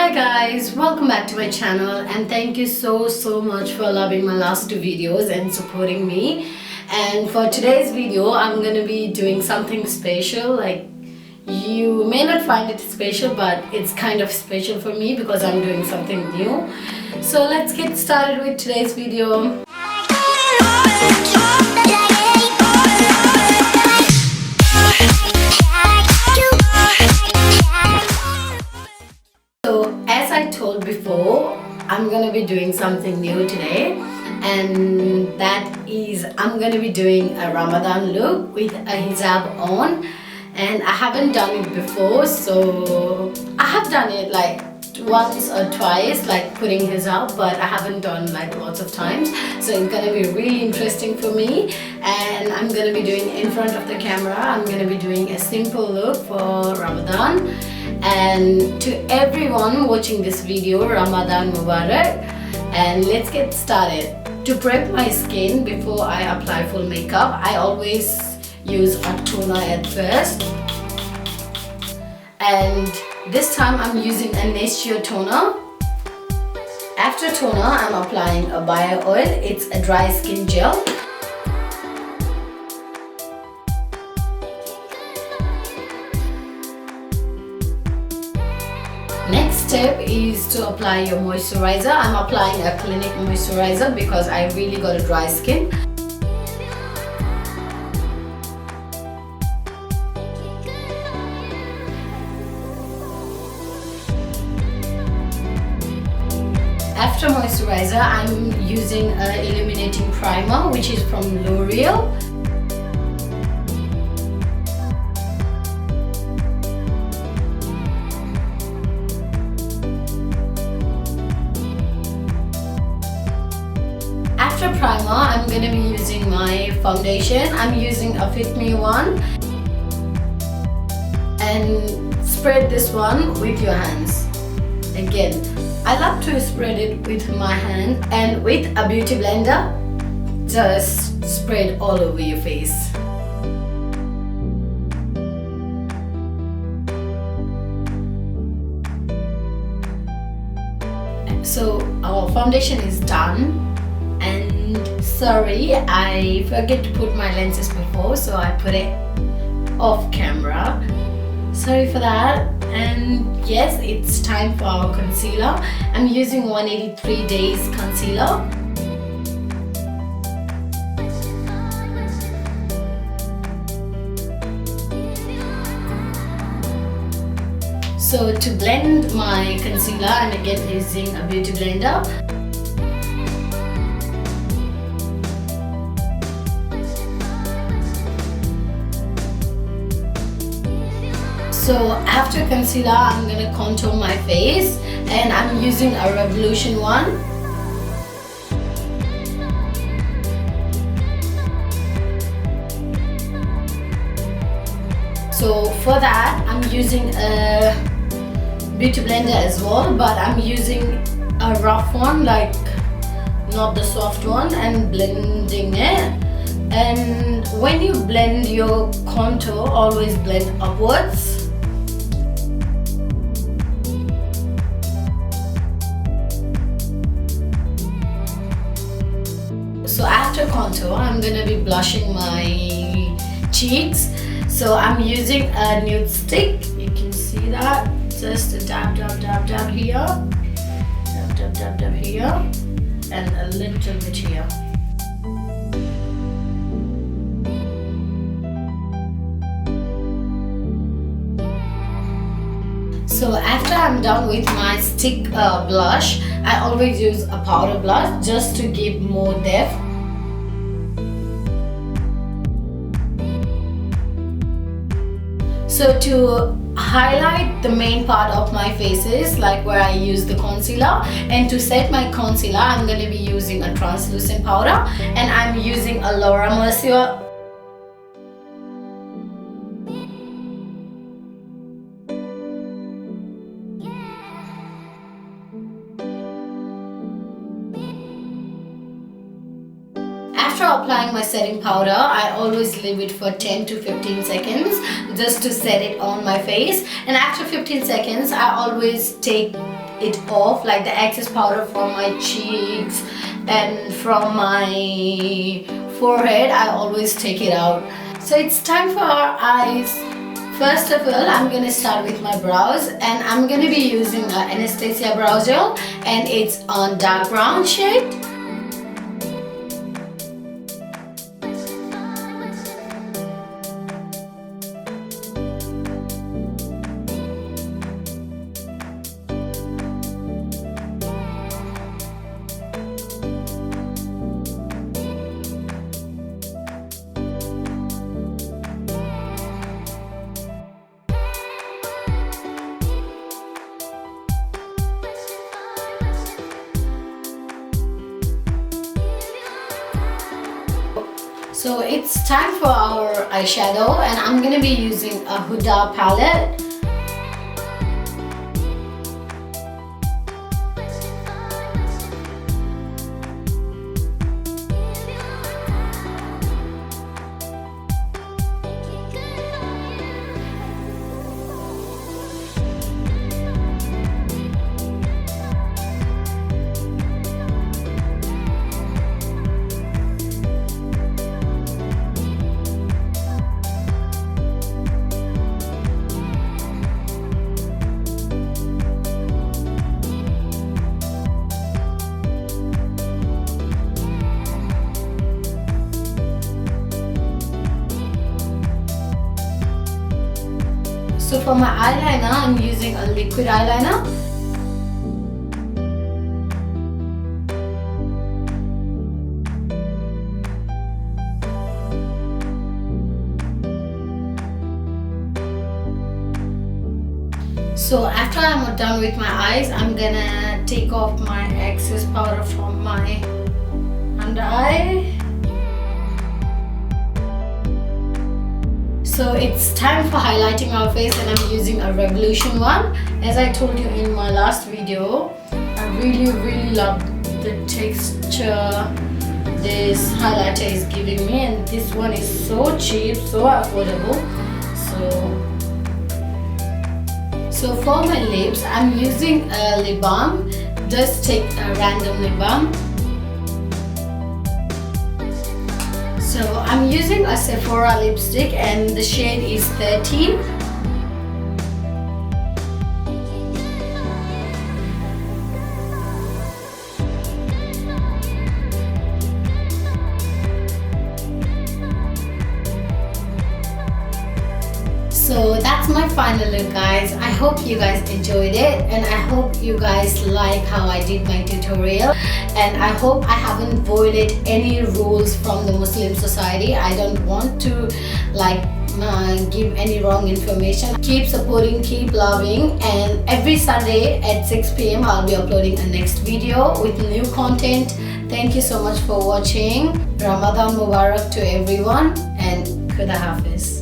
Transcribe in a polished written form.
Hi guys, welcome back to my channel and thank you so much for loving my last two videos and supporting me. And for today's video I'm gonna be doing something special. Like, you may not find it special, but it's kind of special for me because I'm doing something new. So let's get started with today's video. So as I told before, I'm gonna be doing something new today, and that is I'm gonna be doing a Ramadan look with a hijab on. And I haven't done it before, so I have done it like once or twice, like putting hijab, but I haven't done like lots of times. So it's gonna be really interesting for me, and I'm gonna be doing in front of the camera. I'm gonna be doing a simple look for Ramadan. And to everyone watching this video, Ramadan Mubarak. And let's get started. To prep my skin before I apply full makeup, I always use a toner at first, and this time I'm using a Anisha toner. After toner, I'm applying a bio oil. It's a dry skin gel. Next step is to apply your moisturizer. I'm applying a Clinique moisturizer because I really got a dry skin. After moisturizer, I'm using an illuminating primer, which is from L'Oreal. After primer, I'm going to be using my foundation. I'm using a Fitme one. And spread this one with your hands. Again, I love to spread it with my hand, and with a beauty blender, just spread all over your face. So our foundation is done, and sorry, I forget to put my lenses before, so I put it off camera. Sorry for that. And yes, it's time for our concealer. I'm using 183 Days concealer. So to blend my concealer, I'm again using a beauty blender. So after concealer, I'm gonna contour my face, and I'm using a Revolution one. So for that, I'm using a beauty blender as well, but I'm using a rough one, like not the soft one, and blending it. And when you blend your contour, always blend upwards. So after contour, I'm gonna be blushing my cheeks. So I'm using a nude stick. You can see that. Just a dab here, dab here, and a little bit here. So after I'm done with my stick blush, I always use a powder blush just to give more depth. So to highlight the main part of my faces, like where I use the concealer, and to set my concealer, I'm going to be using a translucent powder, and I'm using a Laura Mercier. After applying my setting powder, I always leave it for 10 to 15 seconds just to set it on my face. And after 15 seconds, I always take it off, like the excess powder from my cheeks and from my forehead. I always take it out. So it's time for our eyes. First of all, I'm going to start with my brows, and I'm going to be using Anastasia brow gel, and it's on dark brown shade. So it's time for our eyeshadow, and I'm going to be using a Huda palette. So for my eyeliner, I'm using a liquid eyeliner. So after I'm done with my eyes, I'm gonna take off my excess powder from my under eye. So it's time for highlighting our face, and I'm using a Revolution one. As I told you in my last video, I really love the texture this highlighter is giving me, and this one is so cheap, so affordable. So for my lips, I'm using a lip balm. Just take a random lip balm. So I'm using a Sephora lipstick, and the shade is 13. So that's my final look, guys. I hope you guys enjoyed it, and I hope you guys like how I did my tutorial, and I hope I haven't violated any rules from the Muslim society. I don't want to give any wrong information. Keep supporting, keep loving, and every Sunday at 6 p.m. I'll be uploading a next video with new content. Thank you so much for watching. Ramadan Mubarak to everyone, and Khuda Hafiz.